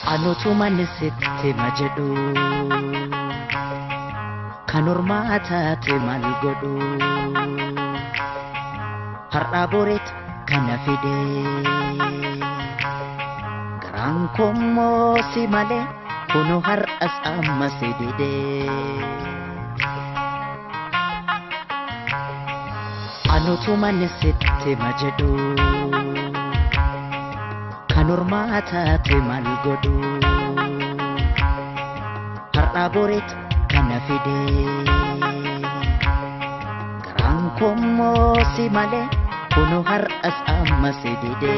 Anutuman sitti majedhu kan ormaa taate maal godhu har'a boreetu kana fide garaan kommoo si malee kunu har'as amma si dide anutuman sitti majedhu kan ormaa taate maal godhu har'a boreetu kana fide garaan kommoo si malee kunu har'as amma si dide